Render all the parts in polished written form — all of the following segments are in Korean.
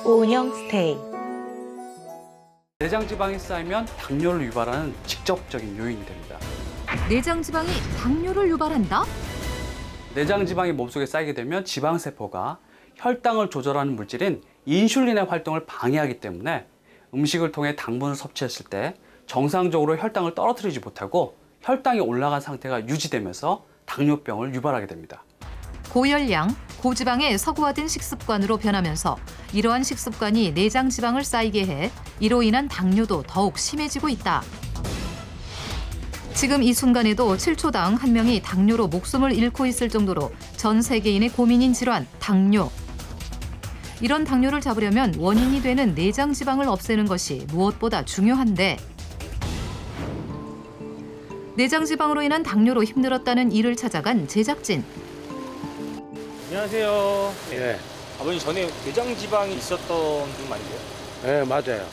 오은영 스테이. 내장지방이 쌓이면 당뇨를 유발하는 직접적인 요인이 됩니다. 내장지방이 당뇨를 유발한다? 내장지방이 몸속에 쌓이게 되면 지방세포가 혈당을 조절하는 물질인 인슐린의 활동을 방해하기 때문에 음식을 통해 당분을 섭취했을 때 정상적으로 혈당을 떨어뜨리지 못하고 혈당이 올라간 상태가 유지되면서 당뇨병을 유발하게 됩니다. 고열량, 고지방의 서구화된 식습관으로 변하면서 이러한 식습관이 내장 지방을 쌓이게 해 이로 인한 당뇨도 더욱 심해지고 있다. 지금 이 순간에도 7초당 1명이 당뇨로 목숨을 잃고 있을 정도로 전 세계인의 고민인 질환, 당뇨. 이런 당뇨를 잡으려면 원인이 되는 내장 지방을 없애는 것이 무엇보다 중요한데 내장 지방으로 인한 당뇨로 힘들었다는 이를 찾아간 제작진. 안녕하세요. 예, 아버님 전에 내장 지방이 있었던 분 아니세요? 예, 맞아요.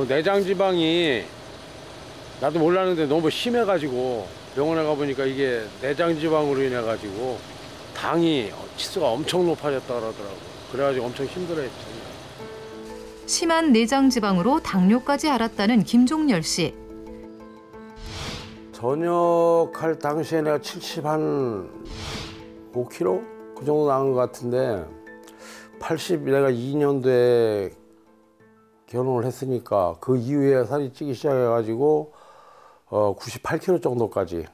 내장 지방이 나도 몰랐는데 너무 심해가지고 병원에 가보니까 이게 내장 지방으로 인해가지고 당이 치수가 엄청 높아졌다 그러더라고. 그래가지고 엄청 힘들어했죠. 심한 내장 지방으로 당뇨까지 앓았다는 김종열 씨. 전역할 당시에 내가 75kg 그 정도 나온 것 같은데 내가 2년도에 결혼을 했으니까 그 이후에 살이 찌기 시작해가지고 98kg 정도까지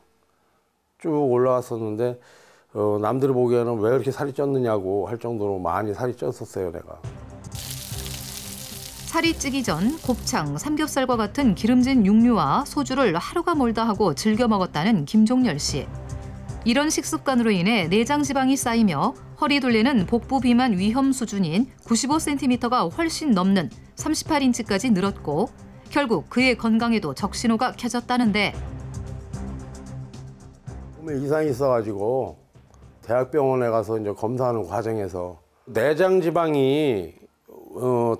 쭉 올라왔었는데 남들이 보기에는 왜 이렇게 살이 쪘느냐고 할 정도로 많이 살이 쪘었어요, 내가. 살이 찌기 전 곱창, 삼겹살과 같은 기름진 육류와 소주를 하루가 멀다 하고 즐겨 먹었다는 김종열 씨. 이런 식습관으로 인해 내장 지방이 쌓이며 허리 둘레는 복부 비만 위험 수준인 95cm가 훨씬 넘는 38인치까지 늘었고 결국 그의 건강에도 적신호가 켜졌다는데 몸에 이상이 있어가지고 대학병원에 가서 이제 검사하는 과정에서 내장 지방이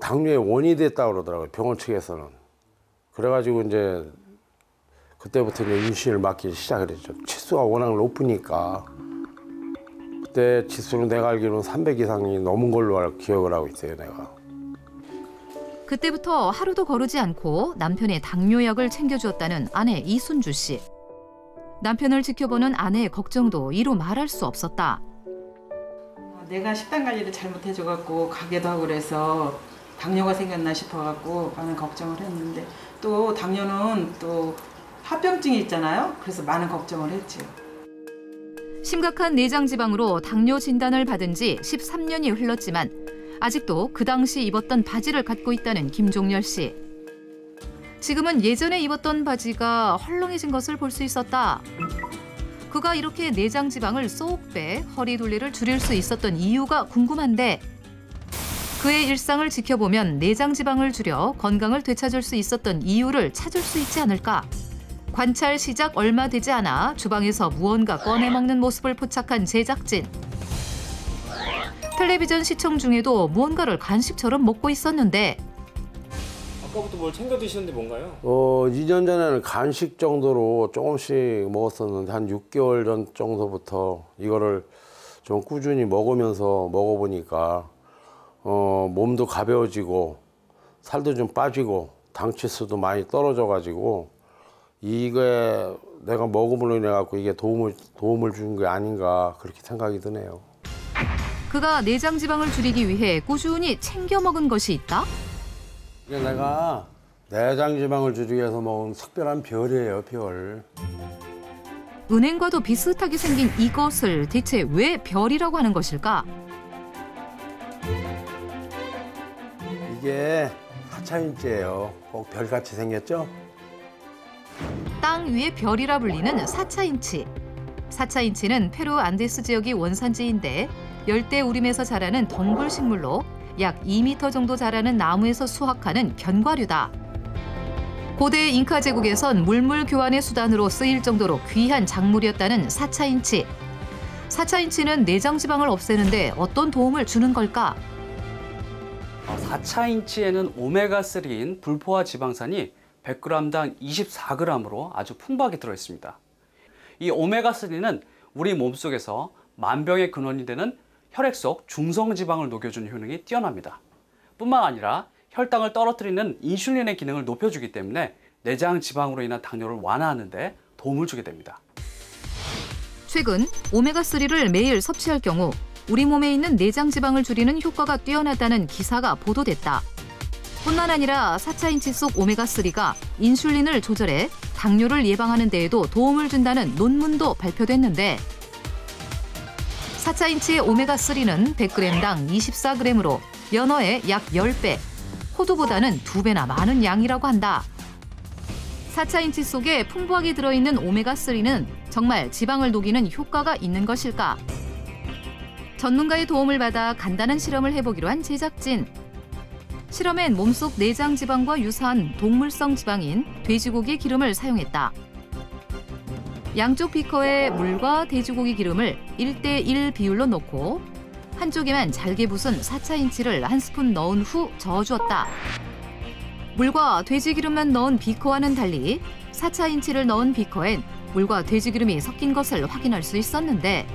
당뇨의 원인이 됐다고 그러더라고요, 병원 측에서는. 그래가지고 이제 그때부터 이제 인슐린을 맞기 시작을 했죠. 치수가 워낙 높으니까. 그때 치수는 내가 알기로는 300 이상이 넘은 걸로 기억을 하고 있어요, 내가. 그때부터 하루도 거르지 않고 남편의 당뇨약을 챙겨주었다는 아내 이순주 씨. 남편을 지켜보는 아내의 걱정도 이루 말할 수 없었다. 내가 식단 관리를 잘못해줘갖고 가게도 하고 그래서 당뇨가 생겼나 싶어갖고 많은 걱정을 했는데 또 당뇨는 또 합병증이 있잖아요. 그래서 많은 걱정을 했죠. 심각한 내장 지방으로 당뇨 진단을 받은 지 13년이 흘렀지만 아직도 그 당시 입었던 바지를 갖고 있다는 김종열 씨. 지금은 예전에 입었던 바지가 헐렁해진 것을 볼 수 있었다. 그가 이렇게 내장 지방을 쏙 빼 허리 둘레를 줄일 수 있었던 이유가 궁금한데 그의 일상을 지켜보면 내장 지방을 줄여 건강을 되찾을 수 있었던 이유를 찾을 수 있지 않을까. 관찰 시작 얼마 되지 않아 주방에서 무언가 꺼내 먹는 모습을 포착한 제작진. 텔레비전 시청 중에도 무언가를 간식처럼 먹고 있었는데 아까부터 뭘 챙겨 드시는데 뭔가요? 2년 전에는 간식 정도로 조금씩 먹었었는데 한 6개월 전 정도부터 이거를 좀 꾸준히 먹어보니까 몸도 가벼워지고 살도 좀 빠지고 당치수도 많이 떨어져가지고 이게 내가 먹음으로 인해 갖고 이게 도움을 준 게 아닌가 그렇게 생각이 드네요. 그가 내장 지방을 줄이기 위해 꾸준히 챙겨 먹은 것이 있다? 이게 내가 내장 지방을 줄이기 위해서 먹은 특별한 별이에요, 별. 은행과도 비슷하게 생긴 이것을 대체 왜 별이라고 하는 것일까? 이게 사차인치예요. 꼭 별같이 생겼죠? 땅 위의 별이라 불리는 사차인치. 사차인치는 페루 안데스 지역이 원산지인데 열대우림에서 자라는 덩굴 식물로 약 2m 정도 자라는 나무에서 수확하는 견과류다. 고대 잉카 제국에선 물물 교환의 수단으로 쓰일 정도로 귀한 작물이었다는 사차인치. 사차인치는 내장 지방을 없애는데 어떤 도움을 주는 걸까? 사차인치에는 오메가3인 불포화 지방산이 100g당 24g으로 아주 풍부하게 들어있습니다. 이 오메가3는 우리 몸속에서 만병의 근원이 되는 혈액 속 중성지방을 녹여주는 효능이 뛰어납니다. 뿐만 아니라 혈당을 떨어뜨리는 인슐린의 기능을 높여주기 때문에 내장 지방으로 인한 당뇨를 완화하는 데 도움을 주게 됩니다. 최근 오메가3를 매일 섭취할 경우 우리 몸에 있는 내장 지방을 줄이는 효과가 뛰어나다는 기사가 보도됐다. 뿐만 아니라 4차인치 속 오메가3가 인슐린을 조절해 당뇨를 예방하는 데에도 도움을 준다는 논문도 발표됐는데 4차인치 오메가3는 100g당 24g으로 연어의 약 10배, 호두보다는 2배나 많은 양이라고 한다. 4차인치 속에 풍부하게 들어있는 오메가3는 정말 지방을 녹이는 효과가 있는 것일까? 전문가의 도움을 받아 간단한 실험을 해보기로 한 제작진. 실험엔 몸속 내장 지방과 유사한 동물성 지방인 돼지고기 기름을 사용했다. 양쪽 비커에 물과 돼지고기 기름을 1대1 비율로 넣고 한쪽에만 잘게 부순 4차인치를 한 스푼 넣은 후 저어주었다. 물과 돼지기름만 넣은 비커와는 달리 4차인치를 넣은 비커엔 물과 돼지기름이 섞인 것을 확인할 수 있었는데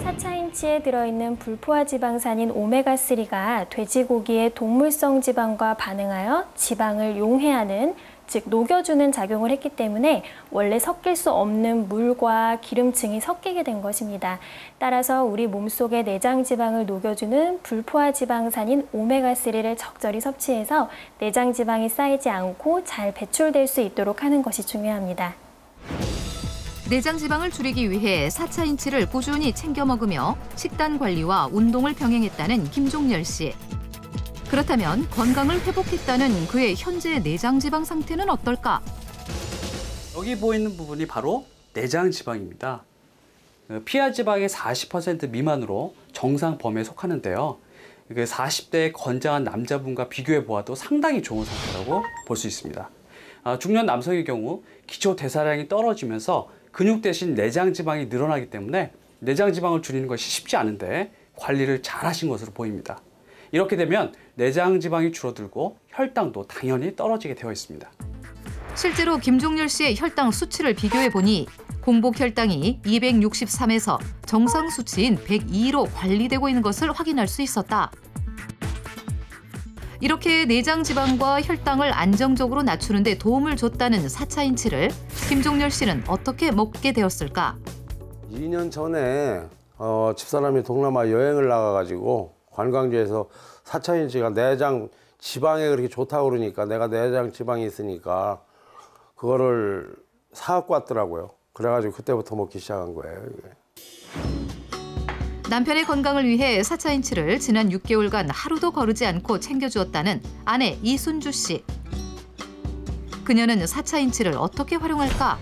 4차인치에 들어있는 불포화 지방산인 오메가3가 돼지고기의 동물성 지방과 반응하여 지방을 용해하는, 즉 녹여주는 작용을 했기 때문에 원래 섞일 수 없는 물과 기름층이 섞이게 된 것입니다. 따라서 우리 몸속의 내장 지방을 녹여주는 불포화 지방산인 오메가3를 적절히 섭취해서 내장 지방이 쌓이지 않고 잘 배출될 수 있도록 하는 것이 중요합니다. 내장 지방을 줄이기 위해 4차인치를 꾸준히 챙겨 먹으며 식단 관리와 운동을 병행했다는 김종렬 씨. 그렇다면 건강을 회복했다는 그의 현재 내장 지방 상태는 어떨까? 여기 보이는 부분이 바로 내장 지방입니다. 피하 지방의 40% 미만으로 정상 범위에 속하는데요. 40대의 건장한 남자분과 비교해 보아도 상당히 좋은 상태라고 볼 수 있습니다. 중년 남성의 경우 기초 대사량이 떨어지면서 근육 대신 내장 지방이 늘어나기 때문에 내장 지방을 줄이는 것이 쉽지 않은데 관리를 잘 하신 것으로 보입니다. 이렇게 되면 내장 지방이 줄어들고 혈당도 당연히 떨어지게 되어 있습니다. 실제로 김종렬 씨의 혈당 수치를 비교해 보니 공복 혈당이 263에서 정상 수치인 102로 관리되고 있는 것을 확인할 수 있었다. 이렇게 내장 지방과 혈당을 안정적으로 낮추는 데 도움을 줬다는 4차인치를 김종렬 씨는 어떻게 먹게 되었을까? 2년 전에 집사람이 동남아 여행을 나가가지고 관광지에서 4차인치가 내장 지방에 그렇게 좋다고 그러니까 내가 내장 지방이 있으니까 그거를 사갖고 왔더라고요. 그래가지고 그때부터 먹기 시작한 거예요. 이게. 남편의 건강을 위해 4차인치를 지난 6개월간 하루도 거르지 않고 챙겨주었다는 아내 이순주 씨. 그녀는 4차인치를 어떻게 활용할까?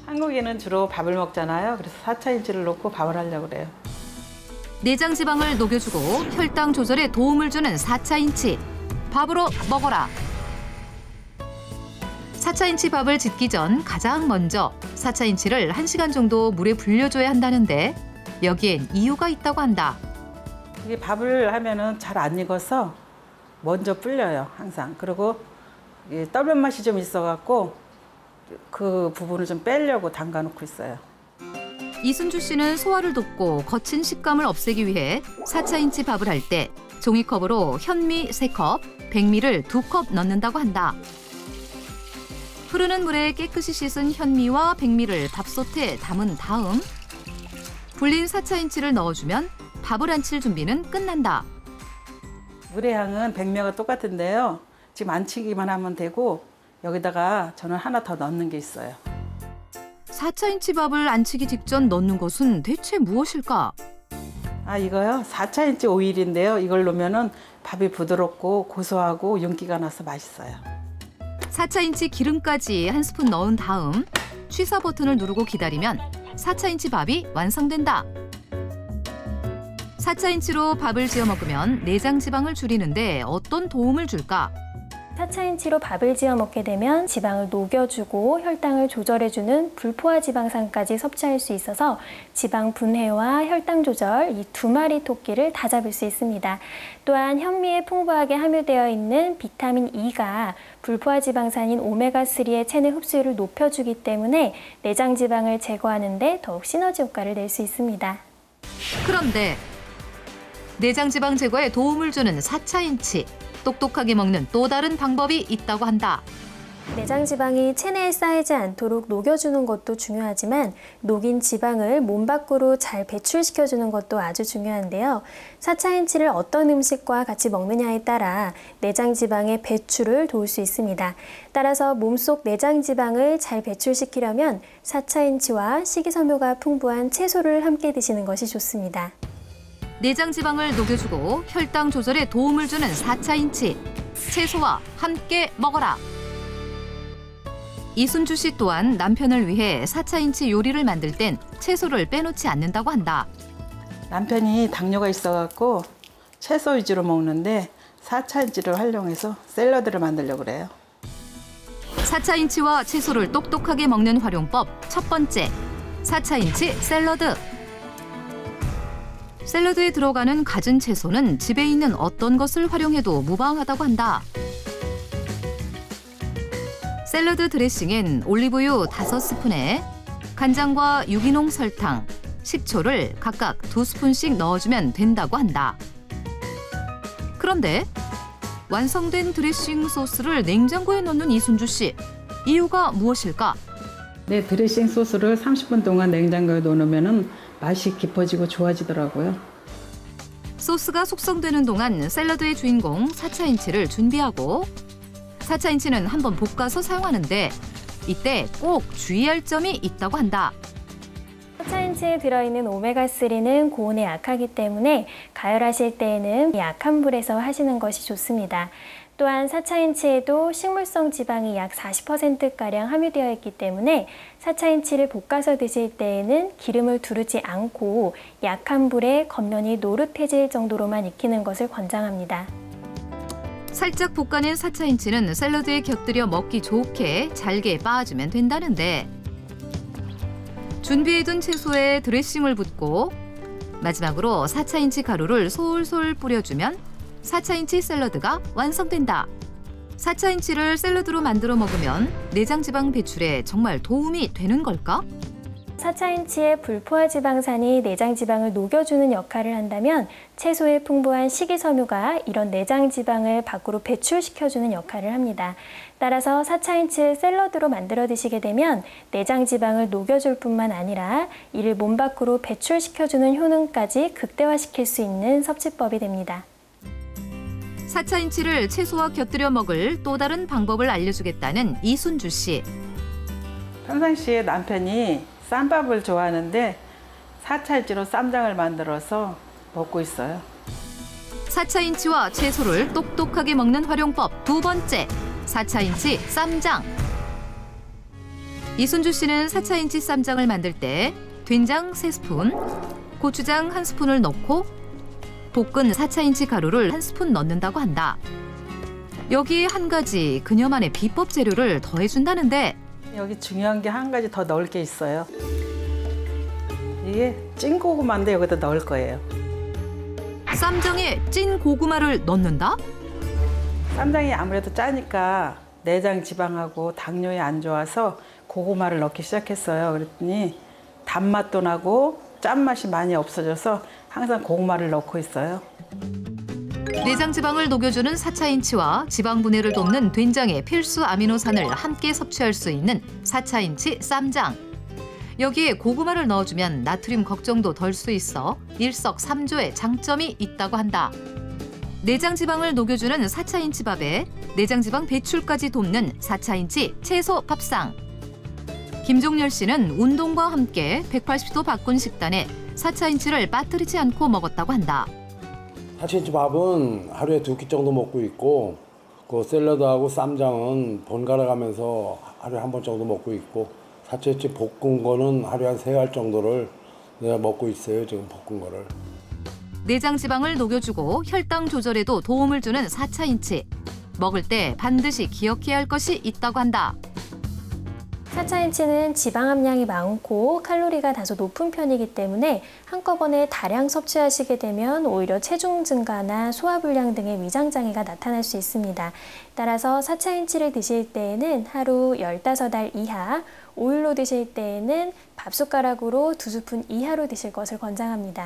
한국에는 주로 밥을 먹잖아요. 그래서 4차인치를 넣고 밥을 하려고 그래요. 내장 지방을 녹여주고 혈당 조절에 도움을 주는 4차인치. 밥으로 먹어라. 4차인치 밥을 짓기 전 가장 먼저 4차인치를 1시간 정도 물에 불려줘야 한다는데 여기엔 이유가 있다고 한다. 이게 밥을 하면은 잘 안 익어서 먼저 불려요, 항상. 그리고 떠면 맛이 좀 있어갖고 그 부분을 좀 빼려고 담가놓고 있어요. 이순주 씨는 소화를 돕고 거친 식감을 없애기 위해 4차인치 밥을 할 때 종이컵으로 현미 3컵, 백미를 2컵 넣는다고 한다. 흐르는 물에 깨끗이 씻은 현미와 백미를 밥솥에 담은 다음 불린 4차인치를 넣어주면 밥을 안칠 준비는 끝난다. 물의 향은 백미와 똑같은데요. 지금 안치기만 하면 되고 여기다가 저는 하나 더 넣는 게 있어요. 4차인치 밥을 안치기 직전 넣는 것은 대체 무엇일까? 이거요? 4차인치 오일인데요. 이걸 넣으면은 밥이 부드럽고 고소하고 윤기가 나서 맛있어요. 4차인치 기름까지 한 스푼 넣은 다음 취사 버튼을 누르고 기다리면 4차인치 밥이 완성된다. 4차인치로 밥을 지어 먹으면 내장 지방을 줄이는데 어떤 도움을 줄까? 4차인치로 밥을 지어 먹게 되면 지방을 녹여주고 혈당을 조절해주는 불포화 지방산까지 섭취할 수 있어서 지방 분해와 혈당 조절 이 2마리 토끼를 다 잡을 수 있습니다. 또한 현미에 풍부하게 함유되어 있는 비타민 E가 불포화 지방산인 오메가3의 체내 흡수율을 높여주기 때문에 내장 지방을 제거하는 데 더욱 시너지 효과를 낼 수 있습니다. 그런데 내장 지방 제거에 도움을 주는 4차 인치. 똑똑하게 먹는 또 다른 방법이 있다고 한다. 내장 지방이 체내에 쌓이지 않도록 녹여주는 것도 중요하지만 녹인 지방을 몸 밖으로 잘 배출시켜주는 것도 아주 중요한데요. 4차 인치를 어떤 음식과 같이 먹느냐에 따라 내장 지방의 배출을 도울 수 있습니다. 따라서 몸속 내장 지방을 잘 배출시키려면 4차 인치와 식이섬유가 풍부한 채소를 함께 드시는 것이 좋습니다. 내장 지방을 녹여주고 혈당 조절에 도움을 주는 4차 인치. 채소와 함께 먹어라. 이순주 씨 또한 남편을 위해 4차 인치 요리를 만들 땐 채소를 빼놓지 않는다고 한다. 남편이 당뇨가 있어갖고 채소 위주로 먹는데 4차 인치를 활용해서 샐러드를 만들려고 그래요. 4차 인치와 채소를 똑똑하게 먹는 활용법 첫 번째, 4차 인치 샐러드. 샐러드에 들어가는 갖은 채소는 집에 있는 어떤 것을 활용해도 무방하다고 한다. 샐러드 드레싱엔 올리브유 5스푼에 간장과 유기농 설탕, 식초를 각각 2스푼씩 넣어주면 된다고 한다. 그런데 완성된 드레싱 소스를 냉장고에 넣는 이순주 씨. 이유가 무엇일까? 네, 드레싱 소스를 30분 동안 냉장고에 넣으면 맛이 깊어지고 좋아지더라고요. 소스가 숙성되는 동안 샐러드의 주인공 4차 인치를 준비하고 4차 인치는 한번 볶아서 사용하는데 이때 꼭 주의할 점이 있다고 한다. 4차 인치에 들어있는 오메가3는 고온에 약하기 때문에 가열하실 때에는 약한 불에서 하시는 것이 좋습니다. 또한 4차 인치에도 식물성 지방이 약 40%가량 함유되어 있기 때문에 4차 인치를 볶아서 드실 때에는 기름을 두르지 않고 약한 불에 겉면이 노릇해질 정도로만 익히는 것을 권장합니다. 살짝 볶아낸 4차 인치는 샐러드에 곁들여 먹기 좋게 잘게 빻아주면 된다는데 준비해둔 채소에 드레싱을 붓고 마지막으로 4차 인치 가루를 솔솔 뿌려주면 4차 인치 샐러드가 완성된다. 4차 인치를 샐러드로 만들어 먹으면 내장 지방 배출에 정말 도움이 되는 걸까? 4차 인치의 불포화 지방산이 내장 지방을 녹여주는 역할을 한다면 채소에 풍부한 식이섬유가 이런 내장 지방을 밖으로 배출시켜주는 역할을 합니다. 따라서 4차 인치를 샐러드로 만들어 드시게 되면 내장 지방을 녹여줄 뿐만 아니라 이를 몸 밖으로 배출시켜주는 효능까지 극대화시킬 수 있는 섭취법이 됩니다. 4차 인치를 채소와 곁들여 먹을 또 다른 방법을 알려주겠다는 이순주 씨. 평상시에 남편이 쌈밥을 좋아하는데 4차 인치로 쌈장을 만들어서 먹고 있어요. 4차 인치와 채소를 똑똑하게 먹는 활용법 두 번째, 4차 인치 쌈장. 이순주 씨는 4차 인치 쌈장을 만들 때 된장 3스푼, 고추장 1스푼을 넣고 볶은 4차 인치 가루를 1스푼 넣는다고 한다. 여기에 한 가지 그녀만의 비법 재료를 더해준다는데 여기 중요한 게 한 가지 더 넣을 게 있어요. 이게 찐 고구마인데 여기다 넣을 거예요. 쌈장에 찐 고구마를 넣는다? 쌈장이 아무래도 짜니까 내장 지방하고 당뇨에 안 좋아서 고구마를 넣기 시작했어요. 그랬더니 단맛도 나고 짠맛이 많이 없어져서 항상 고구마를 넣고 있어요. 내장 지방을 녹여주는 4차 인치와 지방 분해를 돕는 된장의 필수 아미노산을 함께 섭취할 수 있는 4차 인치 쌈장. 여기에 고구마를 넣어주면 나트륨 걱정도 덜 수 있어 일석삼조의 장점이 있다고 한다. 내장 지방을 녹여주는 4차 인치 밥에 내장 지방 배출까지 돕는 4차 인치 채소 밥상. 김종렬 씨는 운동과 함께 180도 바꾼 식단에 4차 인치를 빠뜨리지 않고 먹었다고 한다. 4차 인치 밥은 하루에 2끼 정도 먹고 있고 그 샐러드하고 쌈장은 번갈아 가면서 하루에 1번 정도 먹고 있고 4차 인치 볶은 거는 하루에 한 3알 정도를 내가 먹고 있어요. 지금 볶은 거를. 내장 지방을 녹여주고 혈당 조절에도 도움을 주는 4차 인치. 먹을 때 반드시 기억해야 할 것이 있다고 한다. 4차 인치는 지방 함량이 많고 칼로리가 다소 높은 편이기 때문에 한꺼번에 다량 섭취하시게 되면 오히려 체중 증가나 소화불량 등의 위장장애가 나타날 수 있습니다. 따라서 4차 인치를 드실 때에는 하루 15알 이하, 오일로 드실 때에는 밥숟가락으로 2스푼 이하로 드실 것을 권장합니다.